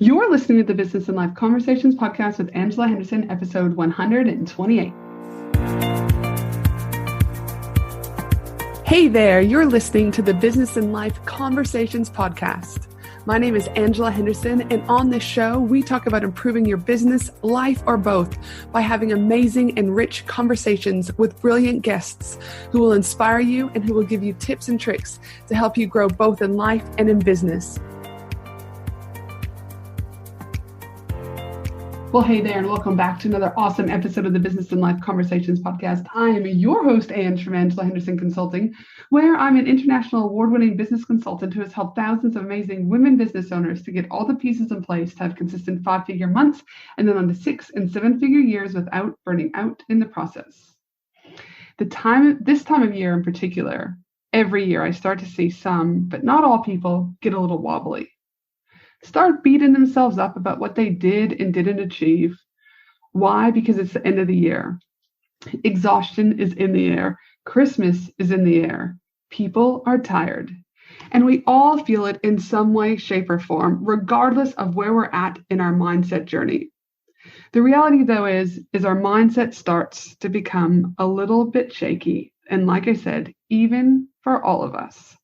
You're listening to the Business and Life Conversations podcast with Angela Henderson, episode 128. Hey there, you're listening to the Business and Life Conversations podcast. My name is Angela Henderson, and on this show, we talk about improving your business, life, or both by having amazing and rich conversations with brilliant guests who will inspire you and who will give you tips and tricks to help you grow both in life and in business. Well, hey there, and welcome back to another awesome episode of the Business and Life Conversations podcast. I am your host, Ange from Angela Henderson Consulting, where I'm an international award-winning business consultant who has helped thousands of amazing women business owners to get all the pieces in place to have consistent 5-figure months and then on to 6- and 7-figure years without burning out in the process. This time of year in particular, every year I start to see some, but not all people, get a little wobbly. Start beating themselves up about what they did and didn't achieve. Why? Because it's the end of the year. Exhaustion is in the air. Christmas is in the air. People are tired. And we all feel it in some way, shape, or form, regardless of where we're at in our mindset journey. The reality, though, is our mindset starts to become a little bit shaky. And like I said, even for all of us.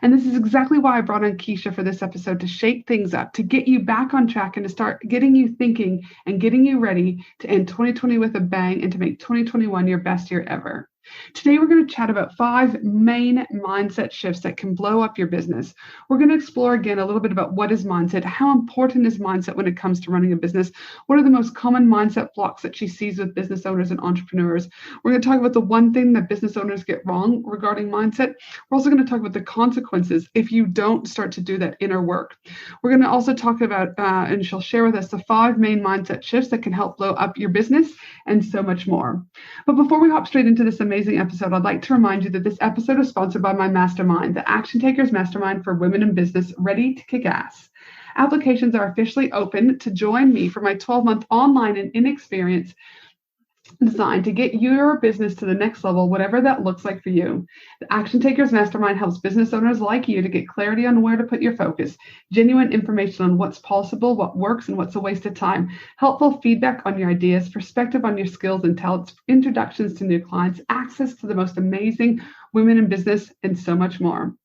And this is exactly why I brought on Keisha for this episode, to shake things up, to get you back on track and to start getting you thinking and getting you ready to end 2020 with a bang and to make 2021 your best year ever. Today, we're going to chat about 5 main mindset shifts that can blow up your business. We're going to explore again a little bit about what is mindset, how important is mindset when it comes to running a business, what are the most common mindset blocks that she sees with business owners and entrepreneurs. We're going to talk about the one thing that business owners get wrong regarding mindset. We're also going to talk about the consequences if you don't start to do that inner work. We're going to also talk about, and she'll share with us the 5 main mindset shifts that can help blow up your business and so much more. But before we hop straight into this amazing episode, I'd like to remind you that this episode is sponsored by my mastermind, the Action Takers Mastermind for Women in Business, ready to kick ass. Applications are officially open to join me for my 12-month online and in-experience designed to get your business to the next level, whatever that looks like for you. The Action Takers Mastermind helps business owners like you to get clarity on where to put your focus, genuine information on what's possible, what works, and what's a waste of time, helpful feedback on your ideas, perspective on your skills and talents, introductions to new clients, access to the most amazing women in business, and so much more.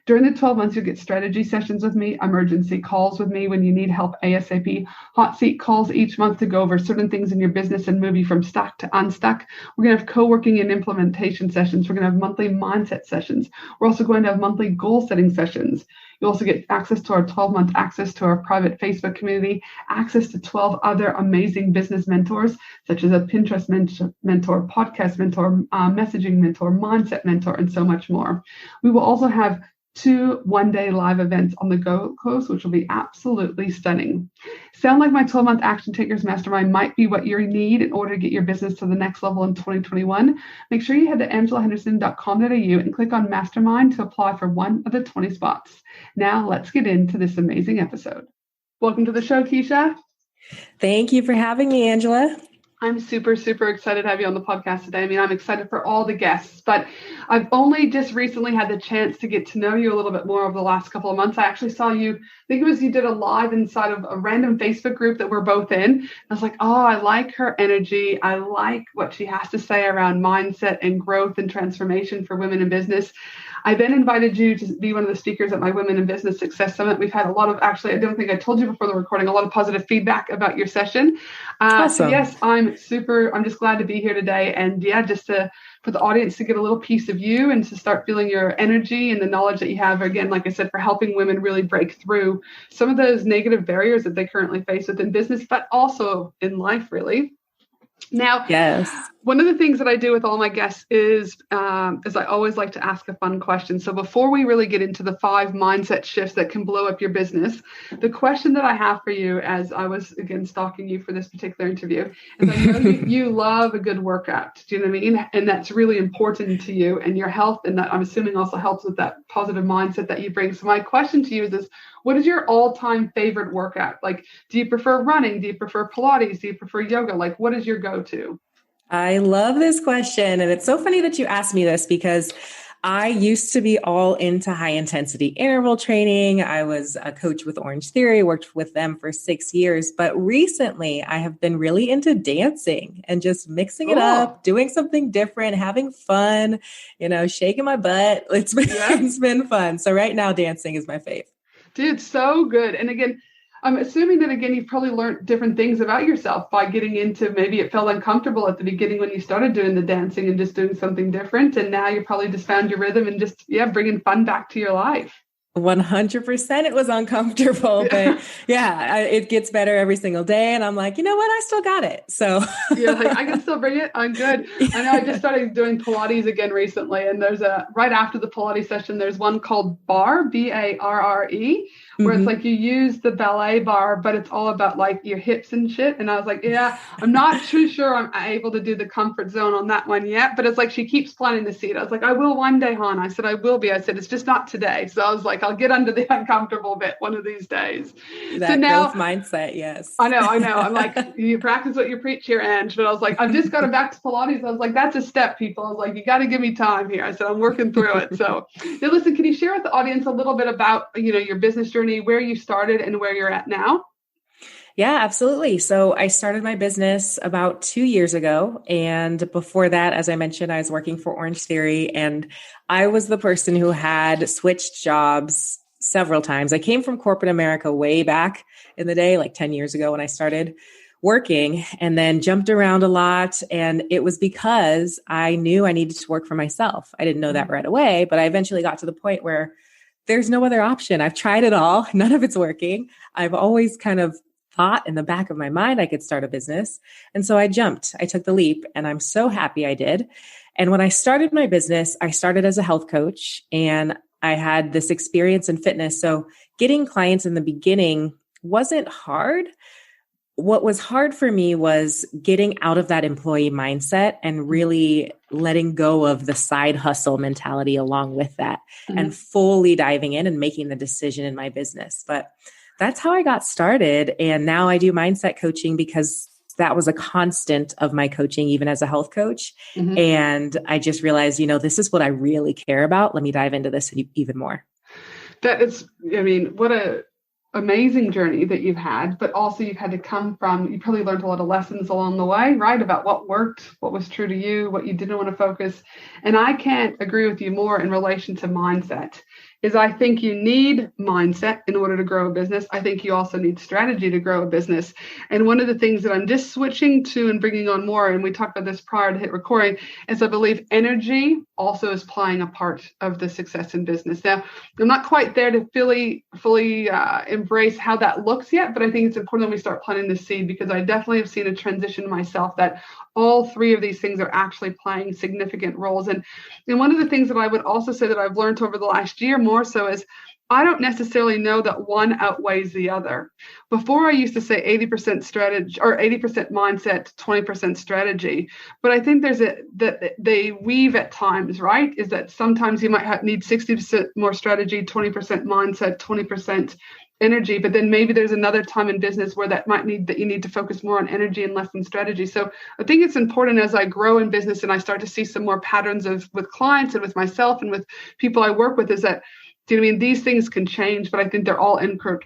During the 12 months, you'll get strategy sessions with me, emergency calls with me when you need help ASAP, hot seat calls each month to go over certain things in your business and move you from stuck to unstuck. We're going to have co-working and implementation sessions. We're going to have monthly mindset sessions. We're also going to have monthly goal setting sessions. You'll also get access to our 12-month access to our private Facebook community, access to 12 other amazing business mentors, such as a Pinterest mentor, podcast mentor, messaging mentor, mindset mentor, and so much more. We will also have 2 one-day live events on the Gold Coast, which will be absolutely stunning. Sound like my 12-month Action Takers Mastermind might be what you need in order to get your business to the next level in 2021? Make sure you head to angelahenderson.com.au and click on Mastermind to apply for one of the 20 spots. Now, let's get into this amazing episode. Welcome to the show, Keisha. Thank you for having me, Angela. I'm super, super excited to have you on the podcast today. I mean, I'm excited for all the guests, but I've only just recently had the chance to get to know you a little bit more over the last couple of months. I actually saw you, I think it was you did a live inside of a random Facebook group that we're both in. I was like, oh, I like her energy. I like what she has to say around mindset and growth and transformation for women in business. I then invited you to be one of the speakers at my Women in Business Success Summit. We've had a lot of, actually, I don't think I told you before the recording, a lot of positive feedback about your session. Awesome. So yes, I'm just glad to be here today. And yeah, just for the audience to get a little piece of you and to start feeling your energy and the knowledge that you have, again, like I said, for helping women really break through some of those negative barriers that they currently face within business, but also in life, really. Now, yes. One of the things that I do with all my guests is I always like to ask a fun question. So before we really get into the 5 mindset shifts that can blow up your business, the question that I have for you, as I was, again, stalking you for this particular interview, is I know you love a good workout. Do you know what I mean? And that's really important to you and your health. And that, I'm assuming, also helps with that positive mindset that you bring. So my question to you is this: what is your all-time favorite workout? Like, do you prefer running? Do you prefer Pilates? Do you prefer yoga? Like, what is your go-to? I love this question. And it's so funny that you asked me this because I used to be all into high intensity interval training. I was a coach with Orange Theory, worked with them for 6 years. But recently I have been really into dancing and just mixing it up, doing something different, having fun, shaking my butt. It's been fun. So right now dancing is my fave. Dude, so good. And again, I'm assuming that, again, you've probably learned different things about yourself by getting into, maybe it felt uncomfortable at the beginning when you started doing the dancing and just doing something different. And now you probably just found your rhythm and just, bringing fun back to your life. 100% it was uncomfortable, but it gets better every single day. And I'm like, you know what? I still got it. So you're like, I can still bring it. I'm good. I know I just started doing Pilates again recently. And there's right after the Pilates session, there's one called barre, BARRE, where it's like you use the ballet bar, but it's all about like your hips and shit. And I was like, I'm not too sure I'm able to do the comfort zone on that one yet. But it's like, she keeps planting the seed. I was like, I will one day, hon. I said, I will be. I said, it's just not today. So I was like, I'll get under the uncomfortable bit one of these days. That so now, growth mindset, yes. I know. I'm like, you practice what you preach here, Ange. But I was like, I've just got back to Pilates. I was like, that's a step, people. I was like, you got to give me time here. I said, I'm working through it. So now listen, can you share with the audience a little bit about, your business journey, where you started and where you're at now? Yeah, absolutely. So I started my business about 2 years ago. And before that, as I mentioned, I was working for Orange Theory, and I was the person who had switched jobs several times. I came from corporate America way back in the day, like 10 years ago when I started working, and then jumped around a lot. And it was because I knew I needed to work for myself. I didn't know that right away, but I eventually got to the point where there's no other option. I've tried it all. None of it's working. I've always kind of thought in the back of my mind I could start a business. And so I took the leap, and I'm so happy I did. And when I started my business, I started as a health coach, and I had this experience in fitness. So getting clients in the beginning wasn't hard. What was hard for me was getting out of that employee mindset and really letting go of the side hustle mentality along with that, and fully diving in and making the decision in my business. But that's how I got started. And now I do mindset coaching because that was a constant of my coaching, even as a health coach. And I just realized, this is what I really care about. Let me dive into this even more. That is, what a amazing journey that you've had, but also you've had to come from, you probably learned a lot of lessons along the way, right? About what worked, what was true to you, what you didn't want to focus. And I can't agree with you more in relation to mindset. Is I think you need mindset in order to grow a business. I think you also need strategy to grow a business. And one of the things that I'm just switching to and bringing on more, and we talked about this prior to hit recording, is I believe energy also is playing a part of the success in business. Now, I'm not quite there to fully embrace how that looks yet, but I think it's important that we start planting the seed, because I definitely have seen a transition myself that all three of these things are actually playing significant roles. And one of the things that I would also say that I've learned over the last year more so is I don't necessarily know that one outweighs the other. Before I used to say 80% strategy or 80% mindset, 20% strategy. But I think that they weave at times, right? Is that sometimes you might need 60% more strategy, 20% mindset, 20% energy, but then maybe there's another time in business where you need to focus more on energy and less on strategy. So I think it's important as I grow in business and I start to see some more patterns with clients and with myself and with people I work with, is that, these things can change, but I think they're all integral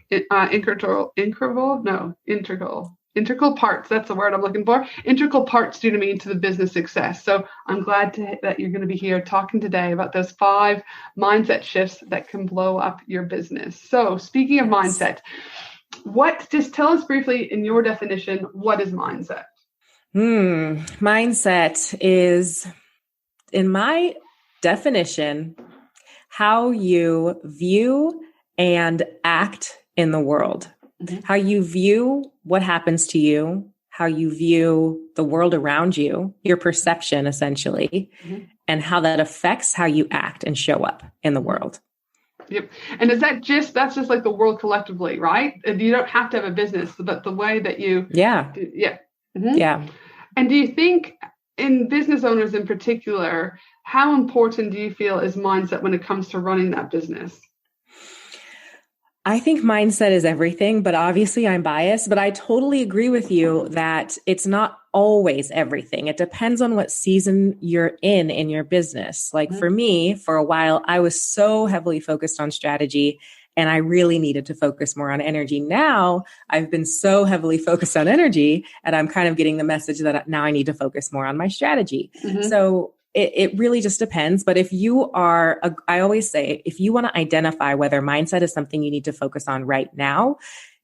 parts. That's the word I'm looking for. Integral parts, to the business success. So I'm glad that you're going to be here talking today about those 5 mindset shifts that can blow up your business. So speaking of mindset, just tell us briefly in your definition, what is mindset? Mindset is, in my definition, how you view and act in the world. How you view what happens to you, how you view the world around you, your perception essentially, and how that affects how you act and show up in the world. Yep. And that's just like the world collectively, right? You don't have to have a business, but the way that you... Yeah. Yeah. And do you think in business owners in particular, how important do you feel is mindset when it comes to running that business? I think mindset is everything, but obviously I'm biased, but I totally agree with you that it's not always everything. It depends on what season you're in your business. Like for me, for a while, I was so heavily focused on strategy and I really needed to focus more on energy. Now I've been so heavily focused on energy and I'm kind of getting the message that now I need to focus more on my strategy. So it really just depends. But if you are, I always say, if you want to identify whether mindset is something you need to focus on right now,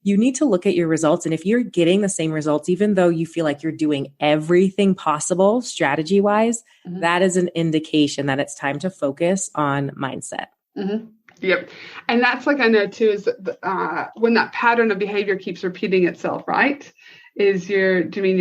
you need to look at your results. And if you're getting the same results, even though you feel like you're doing everything possible strategy wise, that is an indication that it's time to focus on mindset. Yep. And that's like, I know too, is when that pattern of behavior keeps repeating itself, right? You're doing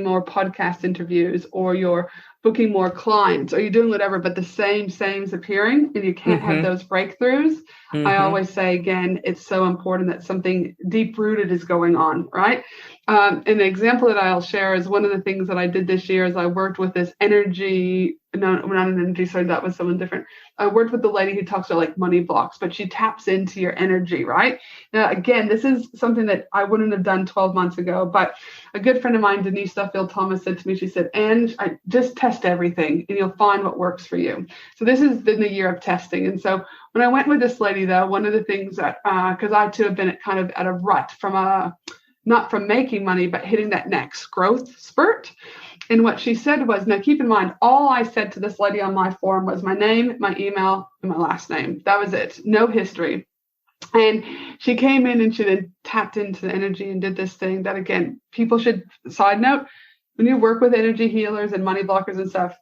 more podcast interviews, or you're booking more clients, or you're doing whatever, but the same's appearing and you can't have those breakthroughs. I always say, again, it's so important that something deep rooted is going on, right? An example that I'll share is one of the things that I did this year is I worked with this energy, no, not an energy, sorry, that was someone different. I worked with the lady who talks about like money blocks, but she taps into your energy, right? Now, again, this is something that I wouldn't have done 12 months ago, but a good friend of mine, Denise Duffield Thomas, said to me, she said, "And I just test everything and you'll find what works for you." So this has been the year of testing. And so when I went with this lady, though, one of the things that, because I too have been at a rut from not from making money, but hitting that next growth spurt. And what she said was, now keep in mind, all I said to this lady on my form was my name, my email, and my last name. That was it. No history. And she came in and she then tapped into the energy and did this thing that, again, people should, side note, when you work with energy healers and money blockers and stuff,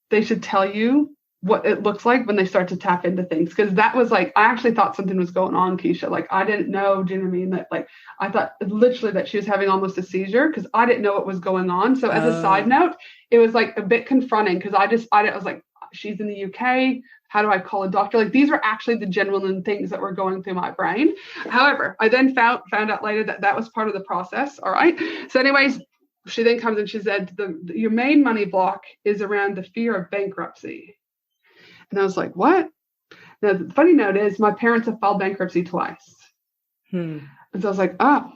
they should tell you what it looks like when they start to tap into things. Because that was like, I actually thought something was going on, Keisha. Like, I didn't know, do you know what I mean? That, like, I thought literally that she was having almost a seizure because I didn't know what was going on. So as a side note, it was like a bit confronting because I was like, she's in the UK. How do I call a doctor? Like, these were actually the genuine things that were going through my brain. However, I then found out later that was part of the process. All right. So anyways, she then comes and she said, your main money block is around the fear of bankruptcy. And I was like, what? Now, the funny note is my parents have filed bankruptcy twice. And so I was like, oh,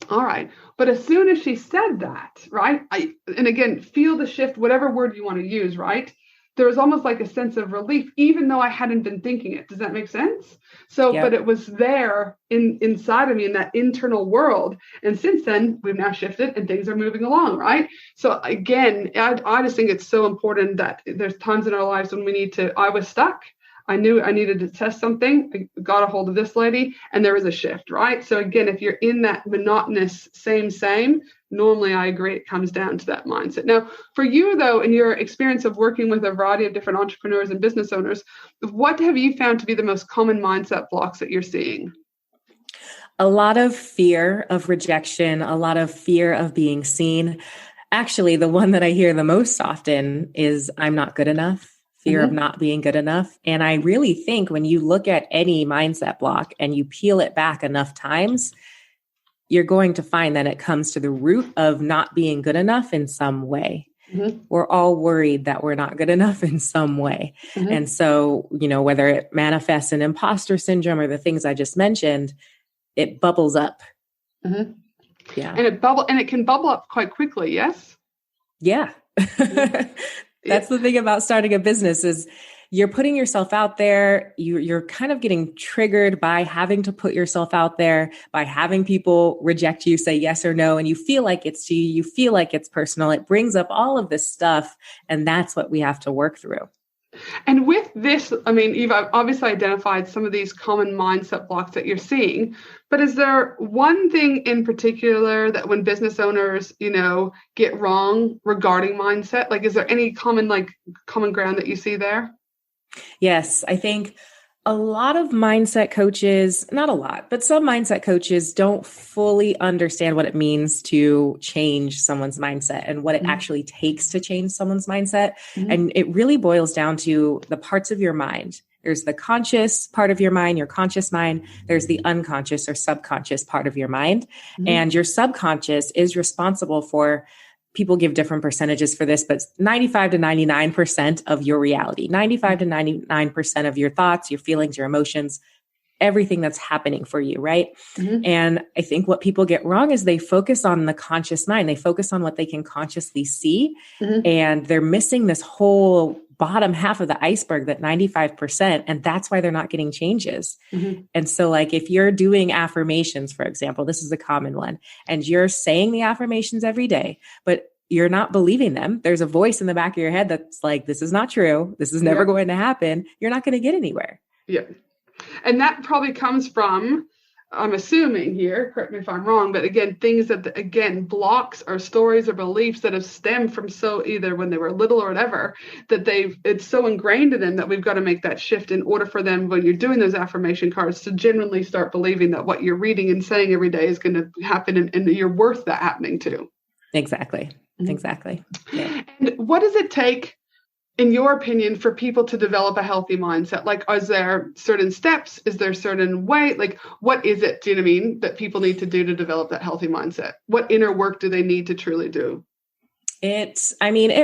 all right. But as soon as she said that, right, and again, feel the shift, whatever word you want to use, right? There was almost like a sense of relief, even though I hadn't been thinking it. Does that make sense? So, But it was there inside of me in that internal world. And since then, we've now shifted and things are moving along, right? So again, I just think it's so important that there's times in our lives when I was stuck. I knew I needed to test something. I got a hold of this lady and there was a shift, right? So again, if you're in that monotonous same, normally I agree it comes down to that mindset. Now, for you though, in your experience of working with a variety of different entrepreneurs and business owners, what have you found to be the most common mindset blocks that you're seeing? A lot of fear of rejection, a lot of fear of being seen. Actually, the one that I hear the most often is I'm not good enough. Fear of not being good enough. And I really think when you look at any mindset block and you peel it back enough times, you're going to find that it comes to the root of not being good enough in some way. We're all worried that we're not good enough in some way. And so, whether it manifests in imposter syndrome or the things I just mentioned, it bubbles up. Yeah. And it can bubble up quite quickly. Yes. Yeah. That's the thing about starting a business is you're putting yourself out there. You're kind of getting triggered by having to put yourself out there, by having people reject you, say yes or no. And you feel like it's to you. You feel like it's personal. It brings up all of this stuff. And that's what we have to work through. And with this, I mean, you've obviously identified some of these common mindset blocks that you're seeing, but is there one thing in particular that when business owners, get wrong regarding mindset? Like, is there any common ground that you see there? Yes, I think a lot of mindset coaches, not a lot, but some mindset coaches don't fully understand what it means to change someone's mindset and what it actually takes to change someone's mindset. And it really boils down to the parts of your mind. There's the conscious part of your mind, your conscious mind. There's the unconscious or subconscious part of your mind. And your subconscious is responsible for, people give different percentages for this, but 95 to 99% of your reality, 95 to 99% of your thoughts, your feelings, your emotions everything that's happening for you, right? Mm-hmm. And I think what people get wrong is they focus on the conscious mind. They focus on what they can consciously see. Mm-hmm. And they're missing this whole bottom half of the iceberg, that 95%. And that's why they're not getting changes. Mm-hmm. And so like, if you're doing affirmations, for example, this is a common one, and you're saying the affirmations every day, but you're not believing them. There's a voice in the back of your head that's like, this is not true. This is never going to happen. You're not going to get anywhere. Yeah. And that probably comes from, I'm assuming here, correct me if I'm wrong, but again, things that, again, blocks or stories or beliefs that have stemmed from either when they were little or whatever, that it's so ingrained in them that we've got to make that shift in order for them, when you're doing those affirmation cards, to genuinely start believing that what you're reading and saying every day is going to happen, and you're worth that happening to. Exactly. Mm-hmm. Exactly. Yeah. And what does it take, in your opinion, for people to develop a healthy mindset? Like, is there certain steps? Is there certain way? Like, what is it, do you know what I mean, that people need to do to develop that healthy mindset? What inner work do they need to truly do? It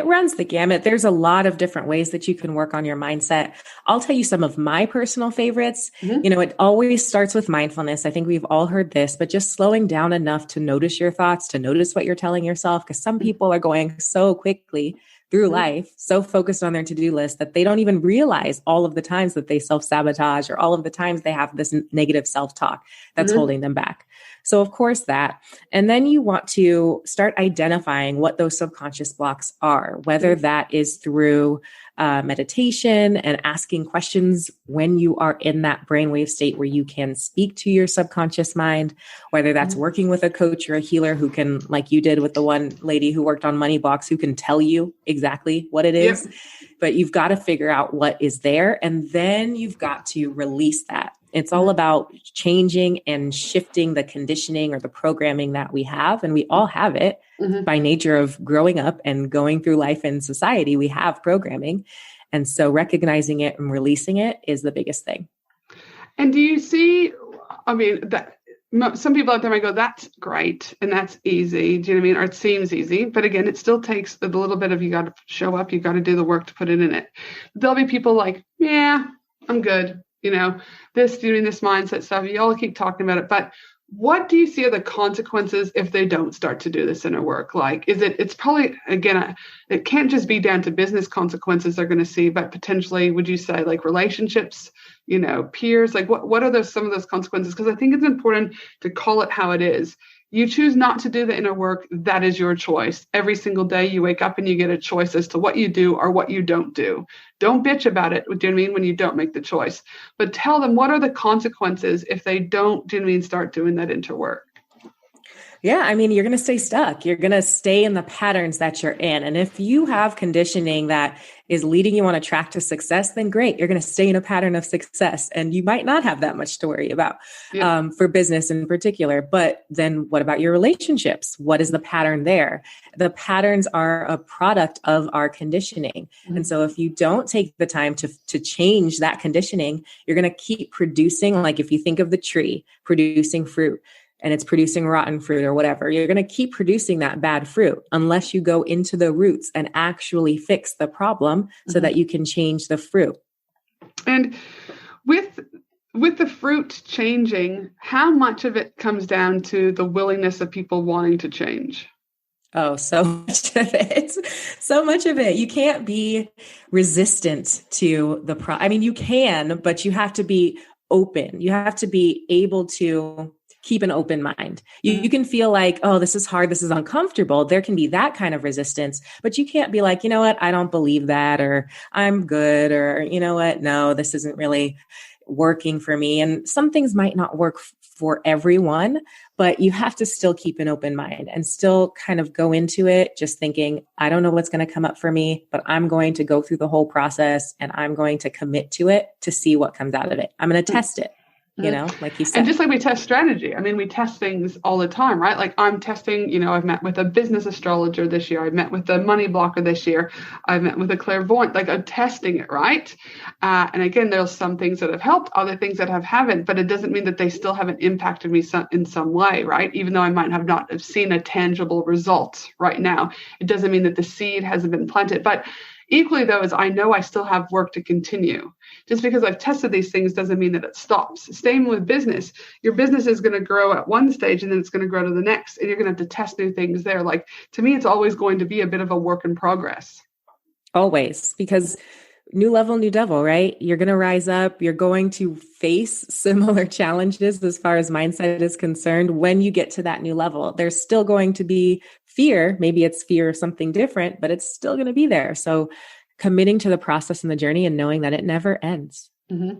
runs the gamut. There's a lot of different ways that you can work on your mindset. I'll tell you some of my personal favorites. Mm-hmm. It always starts with mindfulness. I think we've all heard this, but just slowing down enough to notice your thoughts, to notice what you're telling yourself, because some people are going so quickly through life, so focused on their to-do list that they don't even realize all of the times that they self-sabotage, or all of the times they have this negative self-talk that's holding them back. So of course that. And then you want to start identifying what those subconscious blocks are, whether that is through meditation and asking questions when you are in that brainwave state where you can speak to your subconscious mind, whether that's working with a coach or a healer who can, like you did with the one lady who worked on money blocks, who can tell you exactly what it is. Yep. But you've got to figure out what is there, and then you've got to release that. It's all about changing and shifting the conditioning or the programming that we have. And we all have it by nature of growing up and going through life in society. We have programming. And so recognizing it and releasing it is the biggest thing. And do you see, that some people out there might go, that's great and that's easy. Do you know what I mean? Or it seems easy. But again, it still takes a little bit of, you got to show up, you got to do the work to put it in it. There'll be people like, yeah, I'm good. Doing this mindset stuff, you all keep talking about it, but what do you see are the consequences if they don't start to do this inner work? Like, it's probably, again, it can't just be down to business consequences they're going to see, but potentially, would you say, like, relationships, peers, like what are some of those consequences? Because I think it's important to call it how it is. You choose not to do the inner work. That is your choice. Every single day you wake up and you get a choice as to what you do or what you don't do. Don't bitch about it, do you know what I mean, when you don't make the choice. But tell them, what are the consequences if they don't, do you know what I mean, start doing that inner work? Yeah, you're going to stay stuck. You're going to stay in the patterns that you're in. And if you have conditioning that is leading you on a track to success, then great. You're going to stay in a pattern of success, and you might not have that much to worry about for business in particular. But then what about your relationships? What is the pattern there? The patterns are a product of our conditioning. Mm-hmm. And so if you don't take the time to change that conditioning, you're going to keep producing, like if you think of the tree producing fruit, and it's producing rotten fruit or whatever, you're going to keep producing that bad fruit unless you go into the roots and actually fix the problem so that you can change the fruit. And with the fruit changing, how much of it comes down to the willingness of people wanting to change? Oh, so much of it. So much of it. You can't be resistant to the you can, but you have to be open. You have to be able to keep an open mind. You can feel like, oh, this is hard. This is uncomfortable. There can be that kind of resistance, but you can't be like, you know what? I don't believe that, or I'm good, or you know what? No, this isn't really working for me. And some things might not work for everyone, but you have to still keep an open mind and still kind of go into it just thinking, I don't know what's going to come up for me, but I'm going to go through the whole process and I'm going to commit to it to see what comes out of it. I'm going to test it. Like you said. And just like we test strategy, we test things all the time, right? Like I'm testing, I've met with a business astrologer this year. I've met with a money blocker this year. I've met with a clairvoyant, like I'm testing it, right? And again, there's some things that have helped, other things that haven't, but it doesn't mean that they still haven't impacted me in some way, right? Even though I might not have seen a tangible result right now, it doesn't mean that the seed hasn't been planted. But Equally, though, is I know I still have work to continue. Just because I've tested these things doesn't mean that it stops. Same with business. Your business is going to grow at one stage and then it's going to grow to the next. And you're going to have to test new things there. Like, to me, it's always going to be a bit of a work in progress. Always, because new level, new devil, right? You're going to rise up. You're going to face similar challenges as far as mindset is concerned. When you get to that new level, there's still going to be fear. Maybe it's fear of something different, but it's still going to be there. So committing to the process and the journey and knowing that it never ends. Mm-hmm.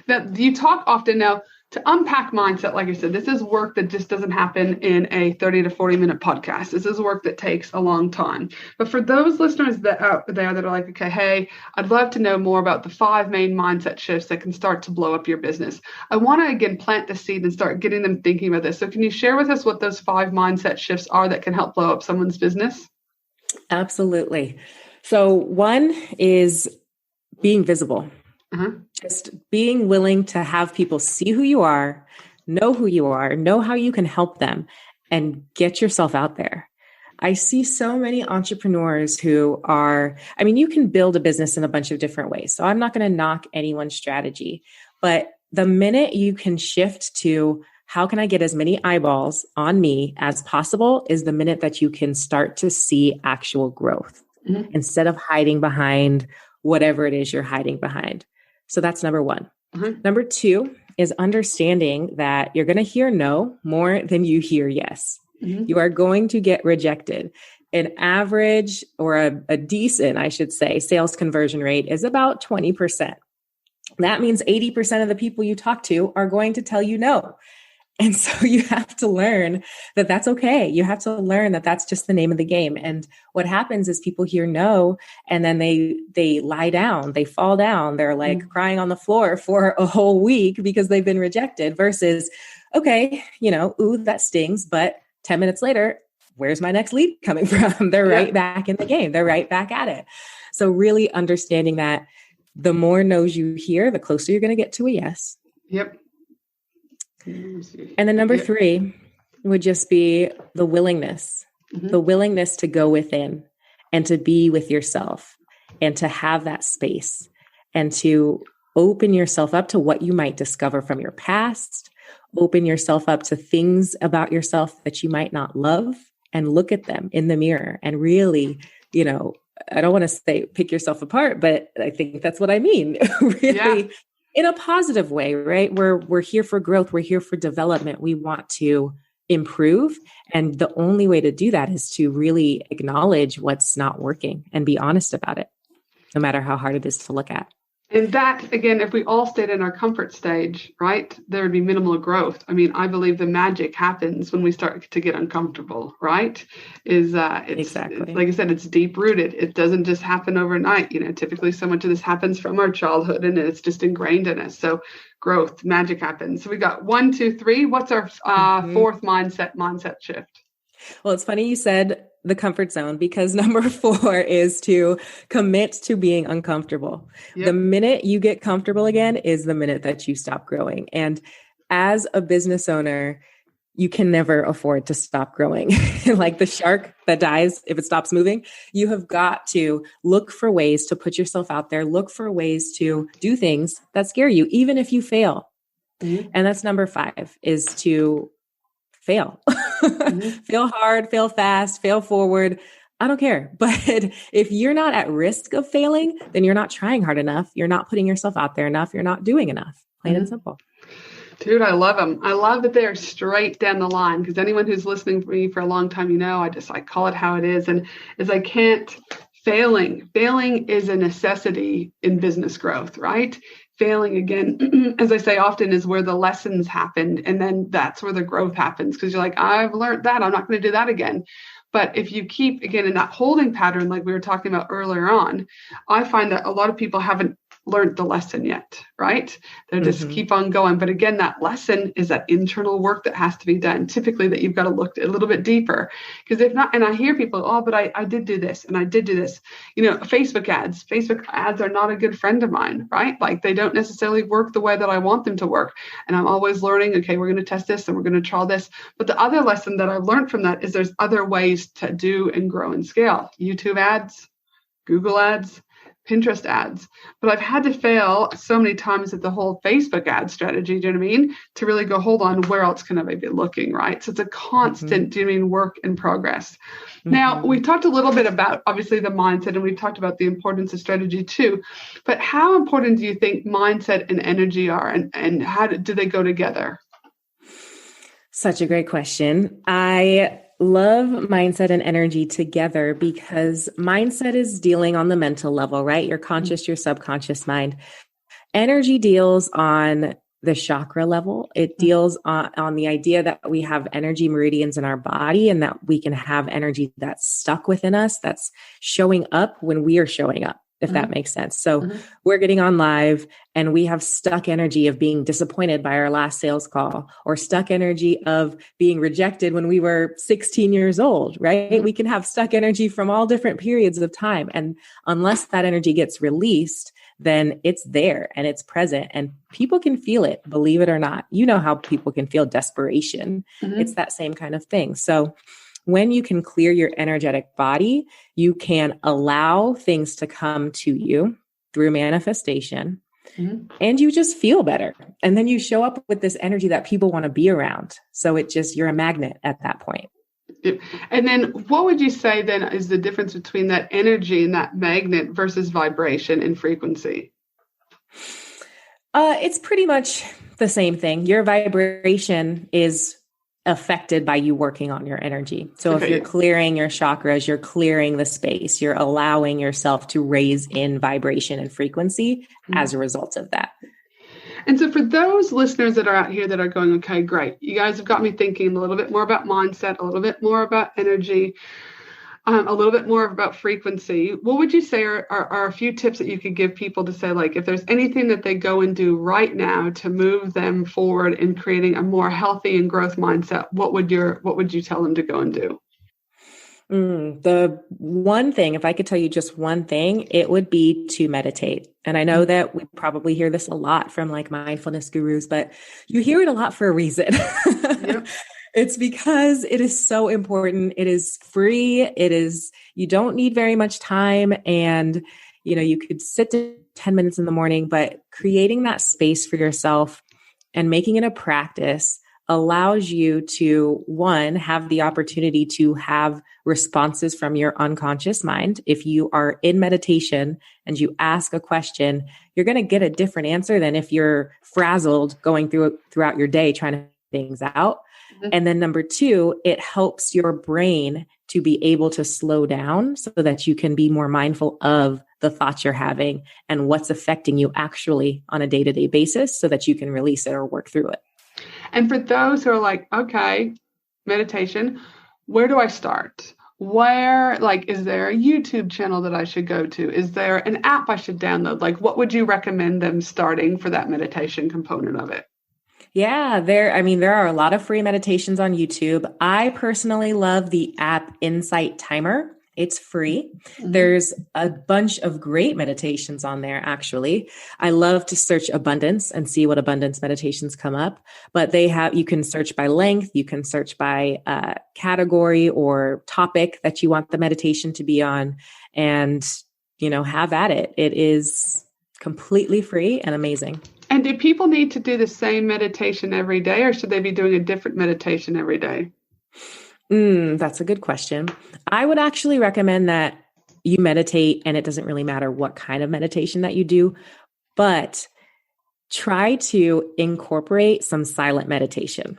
Now, you talk often now to unpack mindset. Like I said, this is work that just doesn't happen in a 30 to 40 minute podcast. This is work that takes a long time. But for those listeners that are there that are like, okay, hey, I'd love to know more about the 5 main mindset shifts that can start to blow up your business. I want to, again, plant the seed and start getting them thinking about this. So can you share with us what those 5 mindset shifts are that can help blow up someone's business? Absolutely. So one is being visible. Just being willing to have people see who you are, know how you can help them, and get yourself out there. I see so many entrepreneurs who are, you can build a business in a bunch of different ways. So I'm not going to knock anyone's strategy, but the minute you can shift to how can I get as many eyeballs on me as possible is the minute that you can start to see actual growth instead of hiding behind whatever it is you're hiding behind. So that's number 1. Number 2 is understanding that you're going to hear no more than you hear yes. You are going to get rejected. An average or a decent, I should say, sales conversion rate is about 20%. That means 80% of the people you talk to are going to tell you no. And so you have to learn that that's okay. You have to learn that that's just the name of the game. And what happens is people hear no, and then they lie down, they fall down. They're like crying on the floor for a whole week because they've been rejected versus, okay, ooh, that stings. But 10 minutes later, where's my next lead coming from? They're right back in the game. They're right back at it. So really understanding that the more no's you hear, the closer you're going to get to a yes. Yep. And then number 3 would just be the willingness to go within and to be with yourself and to have that space and to open yourself up to what you might discover from your past, open yourself up to things about yourself that you might not love and look at them in the mirror and really, I don't want to say pick yourself apart, but I think that's what I mean. Really. In a positive way, right? We're here for growth. We're here for development. We want to improve. And the only way to do that is to really acknowledge what's not working and be honest about it, no matter how hard it is to look at. And that, again, if we all stayed in our comfort stage, right, there would be minimal growth. I believe the magic happens when we start to get uncomfortable, right? Exactly. Like I said, it's deep rooted. It doesn't just happen overnight. Typically so much of this happens from our childhood and it's just ingrained in us. So growth, magic happens. So we got 1, 2, 3. What's our 4th mindset shift? Well, it's funny you said the comfort zone because number 4 is to commit to being uncomfortable. Yep. The minute you get comfortable again is the minute that you stop growing. And as a business owner, you can never afford to stop growing. Like the shark that dies if it stops moving, you have got to look for ways to put yourself out there, look for ways to do things that scare you, even if you fail. And that's number 5 is to fail. Fail hard, fail fast, fail forward. I don't care. But if you're not at risk of failing, then you're not trying hard enough. You're not putting yourself out there enough. You're not doing enough. Plain and simple. Dude, I love them. I love that they're straight down the line because anyone who's listening to me for a long time, I call it how it is. And failing is a necessity in business growth, right? Failing, again, as I say often, is where the lessons happened. And then that's where the growth happens because you're like, I've learned that. I'm not going to do that again. But if you keep, again, in that holding pattern, like we were talking about earlier on, I find that a lot of people haven't learned the lesson yet, right? They just keep on going. But again, that lesson is that internal work that has to be done. Typically that you've got to look a little bit deeper because if not, and I hear people, but I did do this and I did do this. Facebook ads are not a good friend of mine, right? Like they don't necessarily work the way that I want them to work. And I'm always learning, okay, we're going to test this and we're going to try this. But the other lesson that I've learned from that is there's other ways to do and grow and scale. YouTube ads, Google ads, Pinterest ads, but I've had to fail so many times at the whole Facebook ad strategy, do you know what I mean? To really go, hold on, where else can I be looking, right? So it's a constant, do you know what I mean, work in progress. Now, we talked a little bit about, obviously, the mindset, and we talked about the importance of strategy too, but how important do you think mindset and energy are, and how do they go together? Such a great question. I love mindset and energy together because mindset is dealing on the mental level, right? Your conscious, your subconscious mind. Energy deals on the chakra level. It deals on the idea that we have energy meridians in our body and that we can have energy that's stuck within us, that's showing up when we are showing up, if that makes sense. So we're getting on live and we have stuck energy of being disappointed by our last sales call, or stuck energy of being rejected when we were 16 years old, right? We can have stuck energy from all different periods of time. And unless that energy gets released, then it's there and it's present and people can feel it, believe it or not. You know how people can feel desperation. It's that same kind of thing. So when you can clear your energetic body, you can allow things to come to you through manifestation, and you just feel better. And then you show up with this energy that people want to be around. So you're a magnet at that point. And then what would you say then is the difference between that energy and that magnet versus vibration and frequency? It's pretty much the same thing. Your vibration is affected by you working on your energy. So if you're clearing your chakras, you're clearing the space, you're allowing yourself to raise in vibration and frequency as a result of that. And so for those listeners that are out here that are going, okay, great. You guys have got me thinking a little bit more about mindset, a little bit more about energy, a little bit more about frequency. What would you say are a few tips that you could give people to say, like, if there's anything that they go and do right now to move them forward in creating a more healthy and growth mindset, what would you tell them to go and do? The one thing, if I could tell you just one thing, it would be to meditate. And I know that we probably hear this a lot from like mindfulness gurus, but you hear it a lot for a reason. Yep. It's because it is so important. It is free. You don't need very much time. And, you could sit 10 minutes in the morning, but creating that space for yourself and making it a practice allows you to, one, have the opportunity to have responses from your unconscious mind. If you are in meditation and you ask a question, you're going to get a different answer than if you're frazzled going throughout your day trying to figure things out. And then number two, it helps your brain to be able to slow down so that you can be more mindful of the thoughts you're having and what's affecting you actually on a day-to-day basis so that you can release it or work through it. And for those who are like, okay, meditation, where do I start? Is there a YouTube channel that I should go to? Is there an app I should download? Like, what would you recommend them starting for that meditation component of it? Yeah, there are a lot of free meditations on YouTube. I personally love the app Insight Timer. It's free. There's a bunch of great meditations on there, actually. I love to search abundance and see what abundance meditations come up, but you can search by length, you can search by category or topic that you want the meditation to be on, and, have at it. It is completely free and amazing. And do people need to do the same meditation every day, or should they be doing a different meditation every day? That's a good question. I would actually recommend that you meditate, and it doesn't really matter what kind of meditation that you do, but try to incorporate some silent meditation.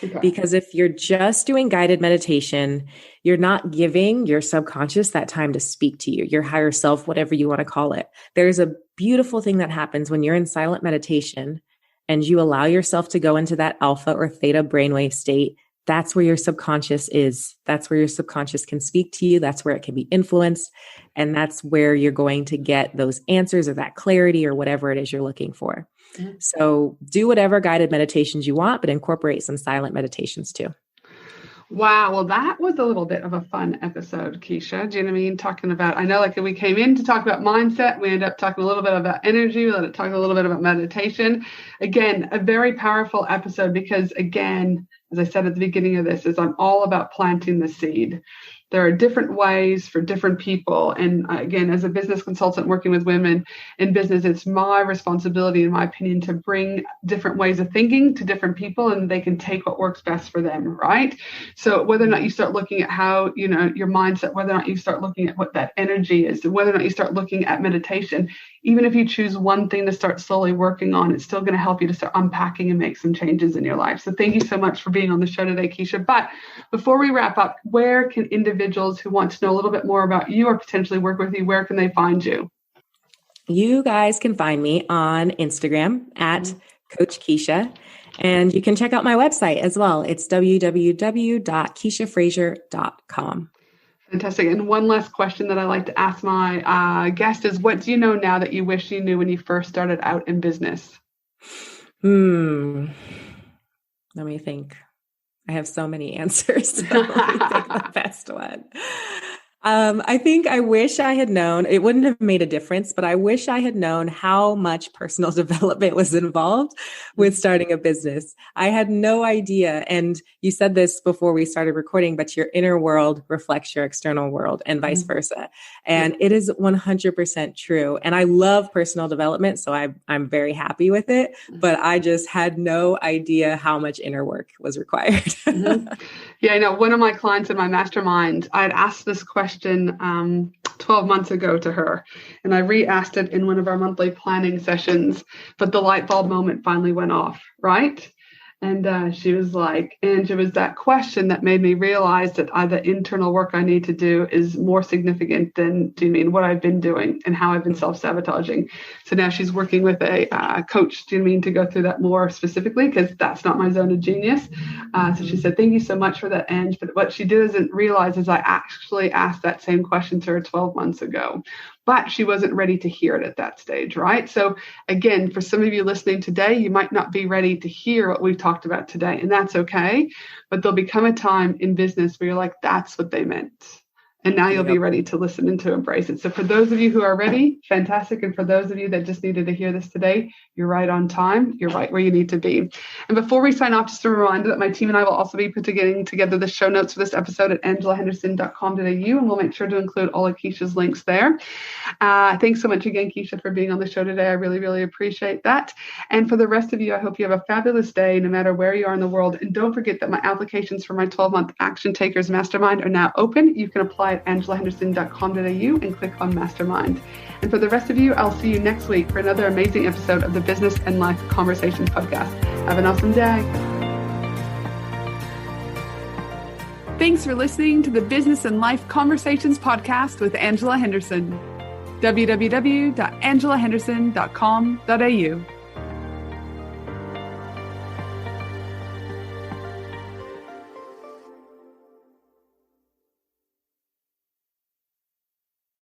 Okay. Because if you're just doing guided meditation, you're not giving your subconscious that time to speak to you, your higher self, whatever you want to call it. There's a beautiful thing that happens when you're in silent meditation and you allow yourself to go into that alpha or theta brainwave state. That's where your subconscious is. That's where your subconscious can speak to you. That's where it can be influenced. And that's where you're going to get those answers or that clarity or whatever it is you're looking for. Mm-hmm. So do whatever guided meditations you want, but incorporate some silent meditations too. Wow. Well, that was a little bit of a fun episode, Keisha. Do you know what I mean? Talking about, I know like we came in to talk about mindset. We ended up talking a little bit about energy. We ended up talking a little bit about meditation. Again, a very powerful episode because, again, as I said at the beginning of this, is I'm all about planting the seed. There are different ways for different people. And again, as a business consultant working with women in business, it's my responsibility, in my opinion, to bring different ways of thinking to different people, and they can take what works best for them, right? So whether or not you start looking at how, your mindset, whether or not you start looking at what that energy is, whether or not you start looking at meditation, even if you choose one thing to start slowly working on, it's still going to help you to start unpacking and make some changes in your life. So thank you so much for being on the show today, Keisha. But before we wrap up, where can individuals who want to know a little bit more about you or potentially work with you, where can they find you? You guys can find me on Instagram at Coach Keisha, and you can check out my website as well. It's www.keishafrazier.com. Fantastic. And one last question that I like to ask my guest is, what do you know now that you wish you knew when you first started out in business? Let me think. I have so many answers. So let me pick the best one. I think I wish I had known, it wouldn't have made a difference, but I wish I had known how much personal development was involved with starting a business. I had no idea. And you said this before we started recording, but your inner world reflects your external world and vice versa. And it is 100% true. And I love personal development, so I'm very happy with it, but I just had no idea how much inner work was required. Yeah, I know. One of my clients in my mastermind, I had asked this question 12 months ago to her, and I re-asked it in one of our monthly planning sessions, but the light bulb moment finally went off, right? And she was like, and it was that question that made me realize that the internal work I need to do is more significant than, what I've been doing and how I've been self-sabotaging. So now she's working with a coach, to go through that more specifically, because that's not my zone of genius. So she said, thank you so much for that, Ange. But what she doesn't realize is I actually asked that same question to her 12 months ago. But she wasn't ready to hear it at that stage, right? So again, for some of you listening today, you might not be ready to hear what we've talked about today, and that's okay. But there'll become a time in business where you're like, that's what they meant. And now you'll be ready to listen and to embrace it. So for those of you who are ready, fantastic. And for those of you that just needed to hear this today, you're right on time. You're right where you need to be. And before we sign off, just a reminder that my team and I will also be putting together the show notes for this episode at angelahenderson.com.au, and we'll make sure to include all of Keisha's links there. Thanks so much again, Keisha, for being on the show today. I really, really appreciate that. And for the rest of you, I hope you have a fabulous day, no matter where you are in the world. And don't forget that my applications for my 12-month Action Takers Mastermind are now open. You can apply at angelahenderson.com.au and click on Mastermind. And for the rest of you, I'll see you next week for another amazing episode of the Business and Life Conversations podcast. Have an awesome day. Thanks for listening to the Business and Life Conversations podcast with Angela Henderson. www.angelahenderson.com.au